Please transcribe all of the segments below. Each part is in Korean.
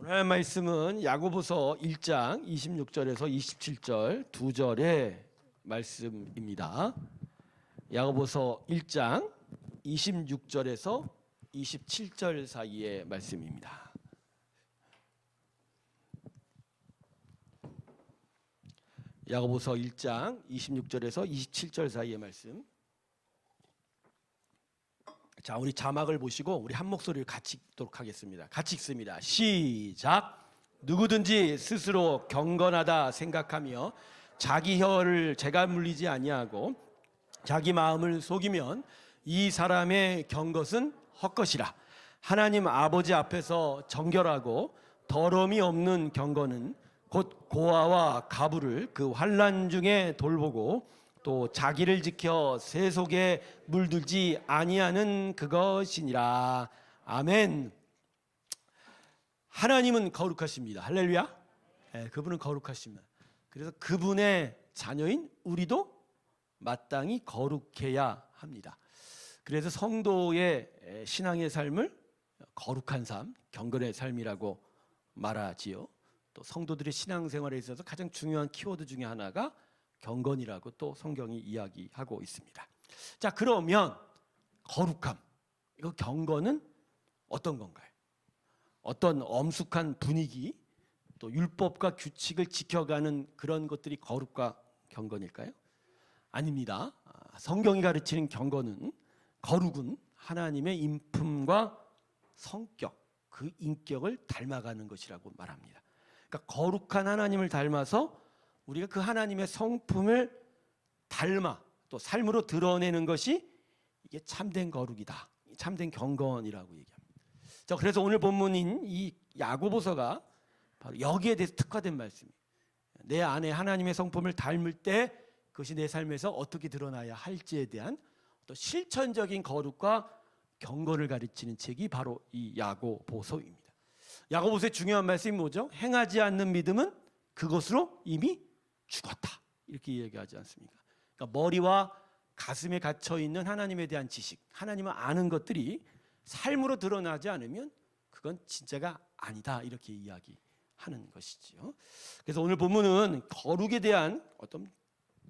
말씀은 야고보서 1장 26절에서 27절 두 절의 말씀입니다. 야고보서 1장 26절에서 27절 사이의 말씀입니다. 야고보서 1장 26절에서 27절 사이의 말씀. 자, 우리 자막을 보시고 우리 한 목소리를 같이 읽도록 하겠습니다. 같이 읽습니다. 시작. 누구든지 스스로 경건하다 생각하며 자기 혀를 재가 물리지 아니하고 자기 마음을 속이면 이 사람의 경것은 헛것이라. 하나님 아버지 앞에서 정결하고 더러움이 없는 경건은 곧 고아와 가부를 그 환난 중에 돌보고 또 자기를 지켜 새 속에 물들지 아니하는 그것이니라. 아멘. 하나님은 거룩하십니다. 할렐루야. 네, 그분은 거룩하십니다. 그래서 그분의 자녀인 우리도 마땅히 거룩해야 합니다. 그래서 성도의 신앙의 삶을 거룩한 삶, 경건의 삶이라고 말하지요. 또 성도들의 신앙생활에 있어서 가장 중요한 키워드 중에 하나가 경건이라고 또 성경이 이야기하고 있습니다. 자, 그러면 거룩함, 이거 경건은 어떤 건가요? 어떤 엄숙한 분위기, 또 율법과 규칙을 지켜가는 그런 것들이 거룩과 경건일까요? 아닙니다. 성경이 가르치는 경건은, 거룩은 하나님의 인품과 성격, 그 인격을 닮아가는 것이라고 말합니다. 그러니까 거룩한 하나님을 닮아서 우리가 그 하나님의 성품을 닮아 또 삶으로 드러내는 것이 이게 참된 거룩이다, 참된 경건이라고 얘기합니다. 자, 그래서 오늘 본문인 이 야고보서가 바로 여기에 대해서 특화된 말씀이에요. 내 안에 하나님의 성품을 닮을 때 그것이 내 삶에서 어떻게 드러나야 할지에 대한 또 실천적인 거룩과 경건을 가르치는 책이 바로 이 야고보서입니다. 야고보서의 중요한 말씀이 뭐죠? 행하지 않는 믿음은 그것으로 이미 죽었다, 이렇게 얘기하지 않습니까? 그러니까 머리와 가슴에 갇혀 있는 하나님에 대한 지식, 하나님을 아는 것들이 삶으로 드러나지 않으면 그건 진짜가 아니다, 이렇게 이야기하는 것이지요. 그래서 오늘 본문은 거룩에 대한 어떤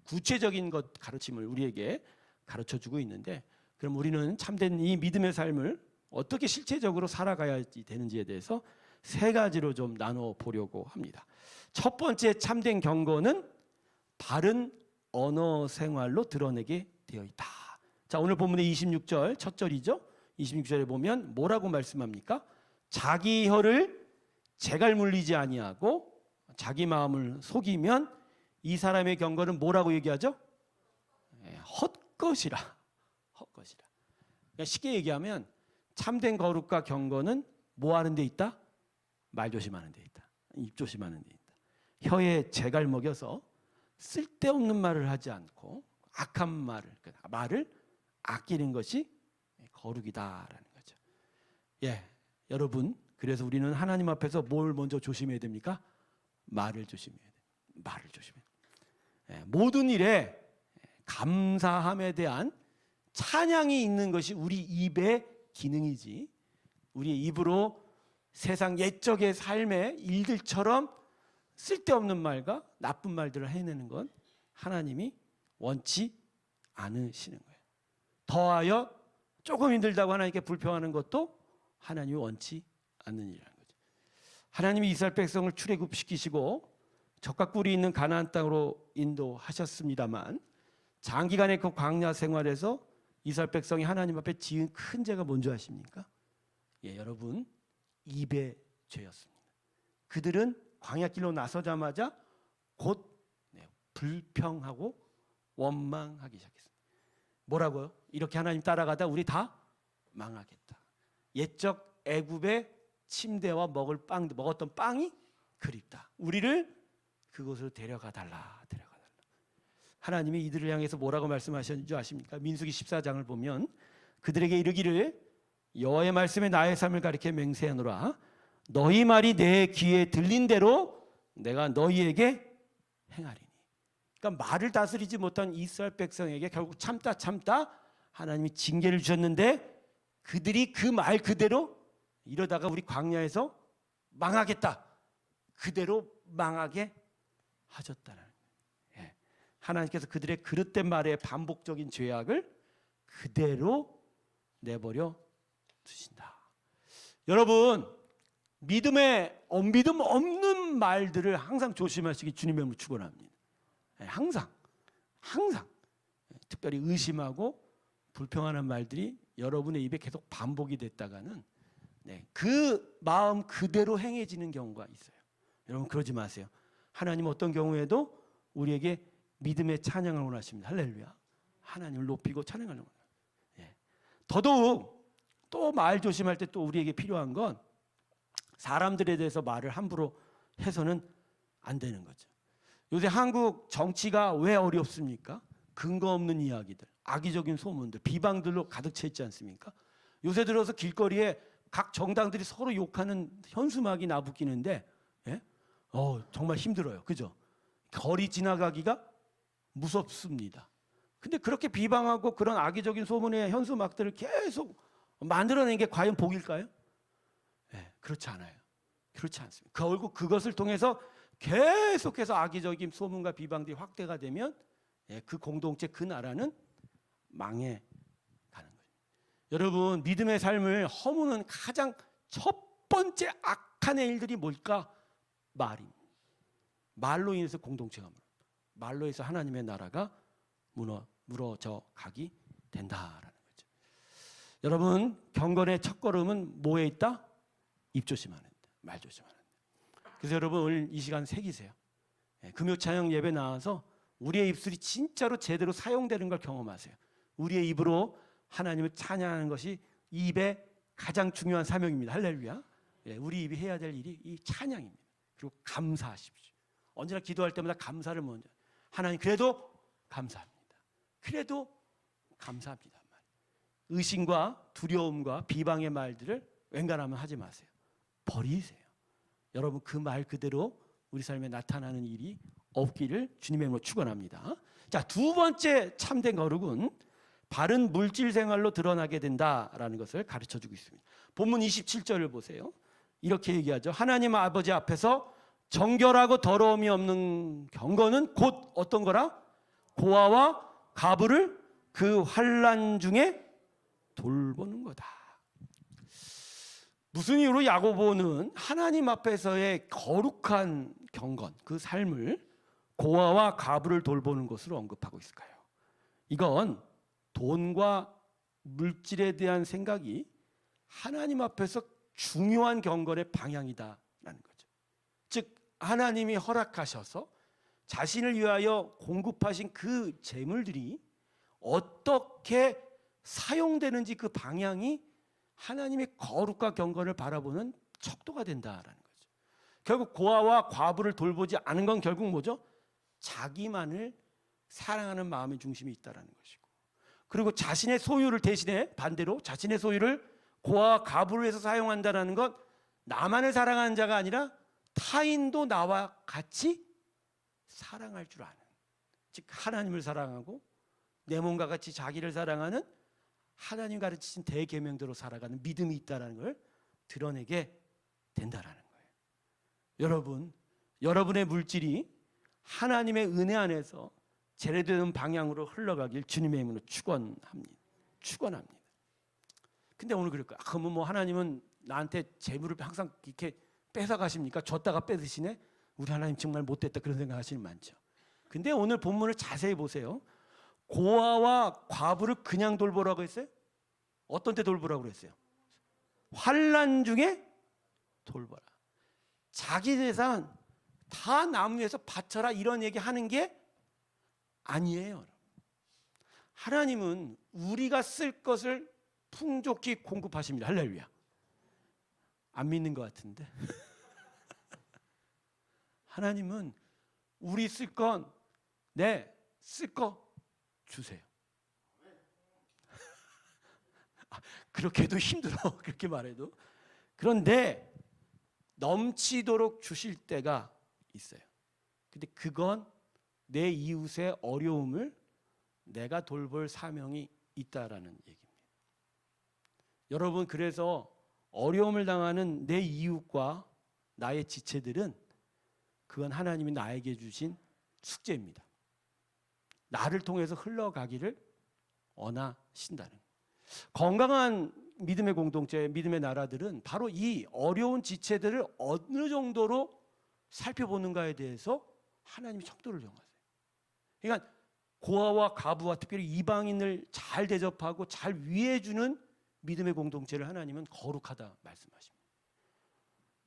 구체적인 것 가르침을 우리에게 가르쳐주고 있는데, 그럼 우리는 참된 이 믿음의 삶을 어떻게 실체적으로 살아가야 되는지에 대해서 세 가지로 좀 나눠 보려고 합니다. 첫 번째 참된 경건은 바른 언어 생활로 드러내게 되어 있다. 자, 오늘 본문의 26절 첫 절이죠. 26절에 보면 뭐라고 말씀합니까? 자기 혀를 재갈 물리지 아니하고 자기 마음을 속이면 이 사람의 경건은 뭐라고 얘기하죠? 헛것이라. 헛것이라. 그러니까 쉽게 얘기하면 참된 거룩과 경건은 뭐 하는 데 있다? 말 조심하는 데 있다. 입 조심하는 데 있다. 혀에 재갈 먹여서 쓸데없는 말을 하지 않고 악한 말을 아끼는 것이 거룩이다라는 거죠. 예, 여러분, 그래서 우리는 하나님 앞에서 뭘 먼저 조심해야 됩니까? 말을 조심해야 돼요. 말을 조심해야 돼요. 예, 모든 일에 감사함에 대한 찬양이 있는 것이 우리 입의 기능이지, 우리의 입으로 세상 옛적의 삶의 일들처럼 쓸데없는 말과 나쁜 말들을 해내는 건 하나님이 원치 않으시는 거예요. 더하여 조금 힘들다고 하나님께 불평하는 것도 하나님이 원치 않는 일이라는 거죠. 하나님이 이스라엘 백성을 출애굽시키시고 적과 꿀이 있는 가나안 땅으로 인도하셨습니다만, 장기간의 그 광야 생활에서 이스라엘 백성이 하나님 앞에 지은 큰 죄가 뭔지 아십니까? 예, 여러분, 입의 죄였습니다. 그들은 광야길로 나서자마자 곧 불평하고 원망하기 시작했습니다. 뭐라고요? 이렇게 하나님 따라가다 우리 다 망하겠다. 옛적 애굽의 침대와 먹었던 빵이 그립다. 우리를 그곳으로 데려가 달라. 하나님이 이들을 향해서 뭐라고 말씀하셨는지 아십니까? 민수기 14장을 보면 그들에게 이르기를 여호와의 말씀에 나의 삶을 가리켜 맹세하노라. 너희 말이 내 귀에 들린 대로 내가 너희에게 행하리니. 그러니까 말을 다스리지 못한 이스라엘 백성에게 결국 참다 하나님이 징계를 주셨는데, 그들이 그 말 그대로 이러다가 우리 광야에서 망하겠다. 그대로 망하게 하셨다는 거예요. 예. 하나님께서 그들의 그릇된 말에 반복적인 죄악을 그대로 내버려 두신다. 여러분, 믿음에 엄밀 없는 말들을 항상 조심하시기 주님의 이름으로 축원합니다. 예, 항상 특별히 의심하고 불평하는 말들이 여러분의 입에 계속 반복이 됐다가는 그 마음 그대로 행해지는 경우가 있어요. 여러분 그러지 마세요. 하나님 어떤 경우에도 우리에게 믿음의 찬양을 원하십니다. 할렐루야. 하나님을 높이고 찬양하는 거예요. 예. 더더욱 또 말 조심할 때 또 우리에게 필요한 건 사람들에 대해서 말을 함부로 해서는 안 되는 거죠. 요새 한국 정치가 왜 어렵습니까? 근거 없는 이야기들, 악의적인 소문들, 비방들로 가득 차 있지 않습니까? 요새 들어서 길거리에 각 정당들이 서로 욕하는 현수막이 나부끼는데 예? 정말 힘들어요. 그죠? 거리 지나가기가 무섭습니다. 근데 그렇게 비방하고 그런 악의적인 소문의 현수막들을 계속 만들어낸 게 과연 복일까요? 예, 그렇지 않아요. 그렇지 않습니다. 그것을 통해서 계속해서 악의적인 소문과 비방들이 확대가 되면 그 공동체, 그 나라는 망해 가는 거예요. 여러분, 믿음의 삶을 허무는 가장 첫 번째 악한 일들이 뭘까? 말입니다. 말로 인해서 공동체가 무너져, 말로 해서 하나님의 나라가 무너져 가기 된다라는 거죠. 여러분, 경건의 첫걸음은 뭐에 있다? 입 조심하는 데, 말 조심하는 데. 그래서 여러분 오늘 이 시간 새기세요. 금요 찬양 예배 나와서 우리의 입술이 진짜로 제대로 사용되는 걸 경험하세요. 우리의 입으로 하나님을 찬양하는 것이 입의 가장 중요한 사명입니다. 할렐루야. 우리 입이 해야 될 일이 이 찬양입니다. 그리고 감사하십시오. 언제나 기도할 때마다 감사를 먼저. 하나님 그래도 감사합니다. 그래도 감사합니다. 의심과 두려움과 비방의 말들을 웬간하면 하지 마세요. 버리세요. 여러분 그 말 그대로 우리 삶에 나타나는 일이 없기를 주님의 이름으로 축원합니다. 자, 두 번째 참된 거룩은 바른 물질 생활로 드러나게 된다라는 것을 가르쳐주고 있습니다. 본문 27절을 보세요. 이렇게 얘기하죠. 하나님 아버지 앞에서 정결하고 더러움이 없는 경건은 곧 어떤 거라? 고아와 가부를 그 환난 중에 돌보는 거다. 무슨 이유로 야고보는 하나님 앞에서의 거룩한 경건, 그 삶을 고아와 가부를 돌보는 것으로 언급하고 있을까요? 이건 돈과 물질에 대한 생각이 하나님 앞에서 중요한 경건의 방향이다라는 거죠. 즉 하나님이 허락하셔서 자신을 위하여 공급하신 그 재물들이 어떻게 사용되는지 그 방향이 하나님의 거룩과 경건을 바라보는 척도가 된다라는 거죠. 결국 고아와 과부를 돌보지 않은 건 결국 뭐죠? 자기만을 사랑하는 마음의 중심이 있다라는 것이고, 그리고 자신의 소유를 대신에 반대로 자신의 소유를 고아와 가부를 위해서 사용한다는 건 나만을 사랑하는 자가 아니라 타인도 나와 같이 사랑할 줄 아는, 즉 하나님을 사랑하고 내 몸과 같이 자기를 사랑하는 하나님 가르치신 대계명대로 살아가는 믿음이 있다는 걸 드러내게 된다는 거예요. 여러분, 여러분의 물질이 하나님의 은혜 안에서 제대된 방향으로 흘러가길 주님의 이름으로 축원합니다. 근데 오늘 그럴까요? 그러면 뭐 하나님은 나한테 재물을 항상 이렇게 뺏어 가십니까? 줬다가 뺏으시네? 우리 하나님 정말 못됐다 그런 생각 하시는 분 많죠. 근데 오늘 본문을 자세히 보세요. 고아와 과부를 그냥 돌보라고 했어요? 어떤 때 돌보라고 했어요? 환난 중에 돌보라. 자기 재산 다 남 위해서 바쳐라 이런 얘기 하는 게 아니에요. 하나님은 우리가 쓸 것을 풍족히 공급하십니다. 할렐루야. 안 믿는 것 같은데. 하나님은 우리 쓸 건 쓸 거 주세요. 그렇게도 힘들어. 그렇게 말해도. 그런데 넘치도록 주실 때가 있어요. 근데 그건 내 이웃의 어려움을 내가 돌볼 사명이 있다라는 얘기입니다. 여러분, 그래서 어려움을 당하는 내 이웃과 나의 지체들은 그건 하나님이 나에게 주신 숙제입니다. 나를 통해서 흘러가기를 원하신다는 거예요. 건강한 믿음의 공동체, 믿음의 나라들은 바로 이 어려운 지체들을 어느 정도로 살펴보는가에 대해서 하나님이 척도를 정하세요. 그러니까 고아와 과부와 특별히 이방인을 잘 대접하고 잘 위해주는 믿음의 공동체를 하나님은 거룩하다 말씀하십니다.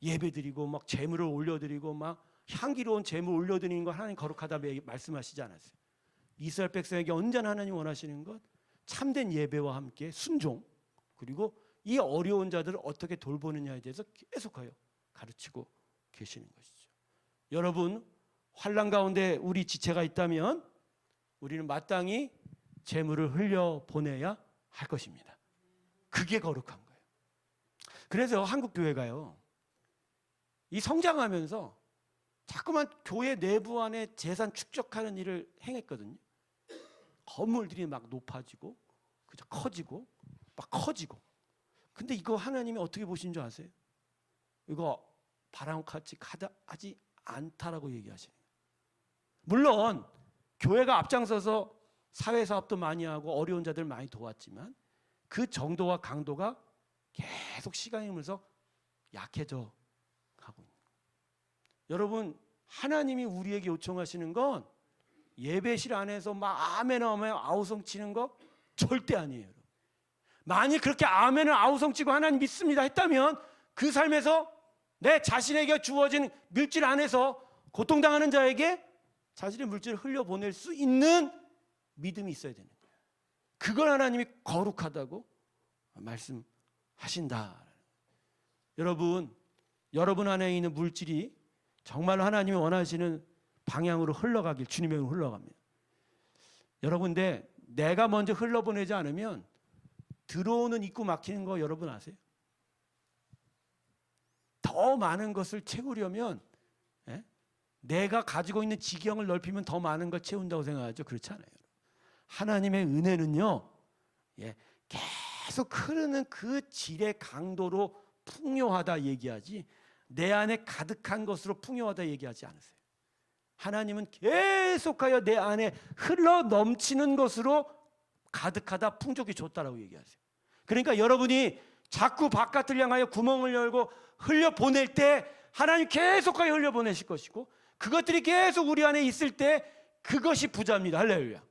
예배드리고 막 제물을 올려드리고 막 향기로운 제물 올려드리는 거 하나님 거룩하다 말씀하시지 않았어요. 이스라엘 백성에게 언제나 하나님 원하시는 것 참된 예배와 함께 순종, 그리고 이 어려운 자들을 어떻게 돌보느냐에 대해서 계속하여 가르치고 계시는 것이죠. 여러분, 환난 가운데 우리 지체가 있다면 우리는 마땅히 재물을 흘려보내야 할 것입니다. 그게 거룩한 거예요. 그래서 한국 교회가요, 이 성장하면서 자꾸만 교회 내부 안에 재산 축적하는 일을 행했거든요. 건물들이 막 높아지고 그저 커지고 막 커지고. 근데 이거 하나님이 어떻게 보신 줄 아세요? 이거 바람같이 하지 않다라고 얘기하시는 거예요. 물론 교회가 앞장서서 사회사업도 많이 하고 어려운 자들 많이 도왔지만 그 정도와 강도가 계속 시간이 흐르면서 약해져 가고 있는 거예요. 여러분, 하나님이 우리에게 요청하시는 건 예배실 안에서 막 아멘 하며 아우성 치는 거 절대 아니에요. 만일 그렇게 아멘을 아우성 치고 하나님 믿습니다 했다면 그 삶에서 내 자신에게 주어진 물질 안에서 고통당하는 자에게 자신의 물질을 흘려보낼 수 있는 믿음이 있어야 되는 거예요. 그걸 하나님이 거룩하다고 말씀하신다. 여러분 안에 있는 물질이 정말 하나님이 원하시는 방향으로 흘러가길 주님의 이름으로 흘러갑니다. 여러분, 근데 내가 먼저 흘러보내지 않으면 들어오는 입구 막히는 거 여러분 아세요? 더 많은 것을 채우려면 내가 가지고 있는 지경을 넓히면 더 많은 걸 채운다고 생각하죠. 그렇지 않아요. 하나님의 은혜는요, 계속 흐르는 그 질의 강도로 풍요하다 얘기하지 내 안에 가득한 것으로 풍요하다 얘기하지 않으세요. 하나님은 계속하여 내 안에 흘러 넘치는 것으로 가득하다, 풍족이 좋다라고 얘기하세요. 그러니까 여러분이 자꾸 바깥을 향하여 구멍을 열고 흘려보낼 때 하나님 계속하여 흘려보내실 것이고, 그것들이 계속 우리 안에 있을 때 그것이 부자입니다. 할렐루야.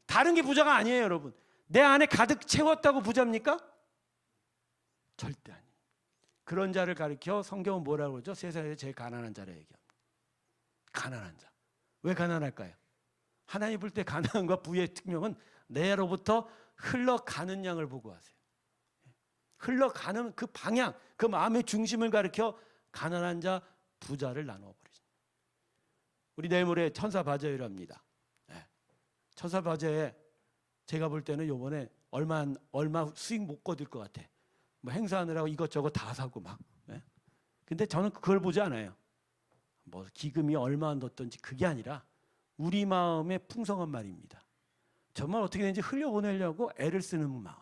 다른 게 부자가 아니에요. 여러분, 내 안에 가득 채웠다고 부자입니까? 절대 아니에요. 그런 자를 가리켜 성경은 뭐라고 그러죠? 세상에서 제일 가난한 자를 얘기합니다. 가난한 자. 왜 가난할까요? 하나님 볼 때 가난과 부의 특명은 내로부터 흘러가는 양을 보고 하세요. 흘러가는 그 방향, 그 마음의 중심을 가리켜 가난한 자, 부자를 나누어 버리죠. 우리 내일 모레 천사 바자회랍니다. 천사 바자회 제가 볼 때는 요번에 얼마 수익 못 거둘 것 같아. 뭐 행사하느라고 이것저것 다 사고 막. 근데 저는 그걸 보지 않아요. 뭐 기금이 얼마 넣었던지 그게 아니라 우리 마음의 풍성한 말입니다. 정말 어떻게든지 흘려보내려고 애를 쓰는 마음.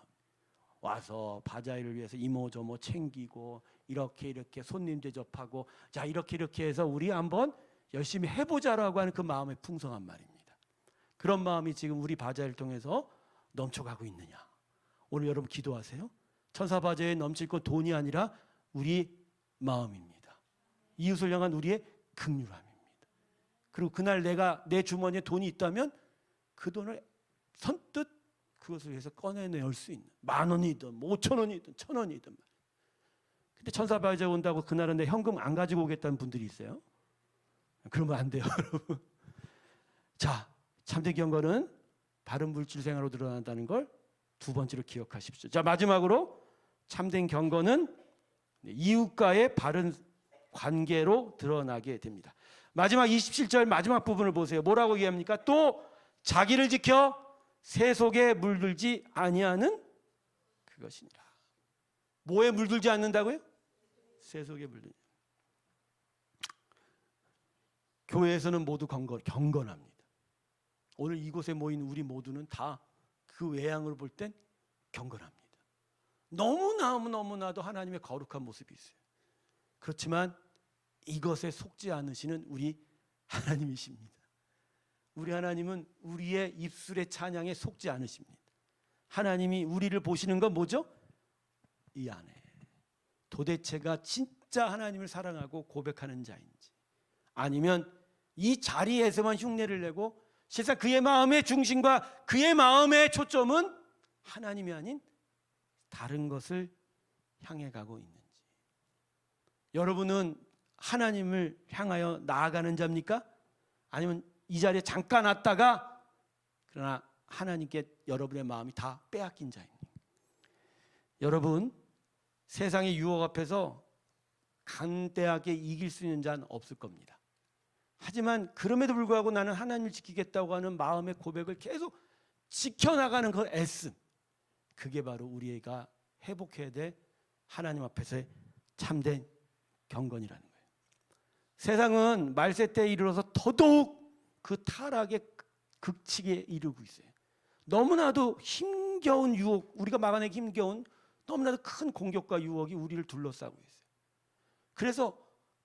와서 바자회를 위해서 이모저모 챙기고 이렇게 손님 대접하고 자 이렇게 해서 우리 한번 열심히 해보자라고 하는 그 마음의 풍성한 말입니다. 그런 마음이 지금 우리 바자회를 통해서 넘쳐가고 있느냐. 오늘 여러분 기도하세요. 천사 바자회에 넘칠 것 돈이 아니라 우리 마음입니다. 이웃을 향한 우리의 긍휼함입니다. 그리고 그날 내가 내 주머니에 돈이 있다면 그 돈을 선뜻 그것을 위해서 꺼내낼 수 있는 10,000원이든 5,000원이든 1,000원이든. 근데 천사 바자회 온다고 그날은 내 현금 안 가지고 오겠다는 분들이 있어요. 그러면 안 돼요, 여러분. 자, 참된 경건은 바른 물질 생활로 드러난다는 걸 두 번째로 기억하십시오. 자, 마지막으로 참된 경건은 이웃과의 바른 관계로 드러나게 됩니다. 마지막 27절 마지막 부분을 보세요. 뭐라고 얘기합니까? 또 자기를 지켜 세속에 물들지 아니하는 그것이니라. 뭐에 물들지 않는다고요? 세속에 물들지. 교회에서는 모두 경건합니다. 오늘 이곳에 모인 우리 모두는 다 그 외양을 볼 땐 경건합니다. 너무나도 하나님의 거룩한 모습이 있어요. 그렇지만 이것에 속지 않으시는 우리 하나님이십니다. 우리 하나님은 우리의 입술의 찬양에 속지 않으십니다. 하나님이 우리를 보시는 건 뭐죠? 이 안에 도대체가 진짜 하나님을 사랑하고 고백하는 자인지, 아니면 이 자리에서만 흉내를 내고 실상 그의 마음의 중심과 그의 마음의 초점은 하나님이 아닌 다른 것을 향해 가고 있는지. 여러분은 하나님을 향하여 나아가는 자입니까? 아니면 이 자리에 잠깐 왔다가 그러나 하나님께 여러분의 마음이 다 빼앗긴 자입니까? 여러분, 세상의 유혹 앞에서 간대하게 이길 수 있는 자는 없을 겁니다. 하지만 그럼에도 불구하고 나는 하나님을 지키겠다고 하는 마음의 고백을 계속 지켜나가는 그 애씀, 그게 바로 우리가 회복해야 될 하나님 앞에서의 참된 경건이라는 거예요. 세상은 말세 때에 이르러서 더더욱 그 타락의 극치에 이르고 있어요. 너무나도 힘겨운 유혹, 우리가 막아내기 힘겨운 너무나도 큰 공격과 유혹이 우리를 둘러싸고 있어요. 그래서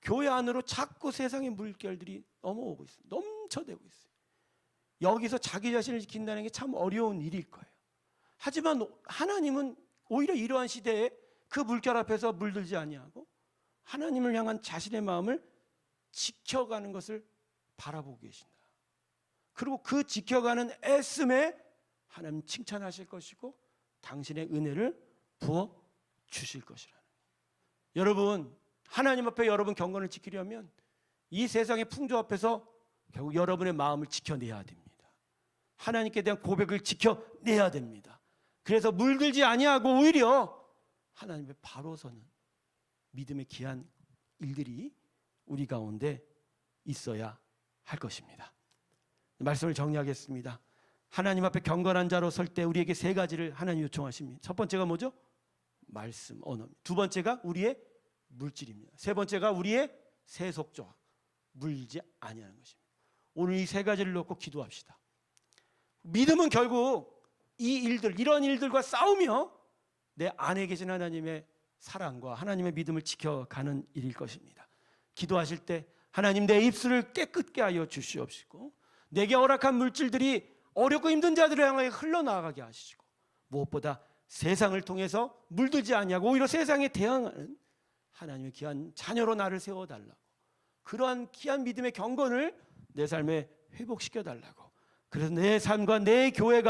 교회 안으로 자꾸 세상의 물결들이 넘어오고 있어요. 넘쳐대고 있어요. 여기서 자기 자신을 지킨다는 게 참 어려운 일일 거예요. 하지만 하나님은 오히려 이러한 시대에 그 물결 앞에서 물들지 아니하고 하나님을 향한 자신의 마음을 지켜가는 것을 바라보고 계신다. 그리고 그 지켜가는 애씀에 하나님 칭찬하실 것이고 당신의 은혜를 부어 주실 것이라는. 여러분, 하나님 앞에 여러분 경건을 지키려면 이 세상의 풍조 앞에서 결국 여러분의 마음을 지켜내야 됩니다. 하나님께 대한 고백을 지켜내야 됩니다. 그래서 물들지 아니하고 오히려 하나님의 바로 서는 믿음의 귀한 일들이 우리 가운데 있어야 할 것입니다. 말씀을 정리하겠습니다. 하나님 앞에 경건한 자로 설 때 우리에게 세 가지를 하나님 요청하십니다. 첫 번째가 뭐죠? 말씀, 언어. 두 번째가 우리의 물질입니다. 세 번째가 우리의 세속조화, 물지 아니하는 것입니다. 오늘 이 세 가지를 놓고 기도합시다. 믿음은 결국 이 일들, 이런 일들과 싸우며 내 안에 계신 하나님의 사랑과 하나님의 믿음을 지켜가는 일일 것입니다. 기도하실 때 하나님, 내 입술을 깨끗게 하여 주시옵시고 내게 허락한 물질들이 어렵고 힘든 자들을 향하여 흘러나가게 하시고 무엇보다 세상을 통해서 물들지 아니하고 오히려 세상에 대항하는 하나님의 귀한 자녀로 나를 세워달라고, 그러한 귀한 믿음의 경건을 내 삶에 회복시켜달라고, 그래서 내 삶과 내 교회가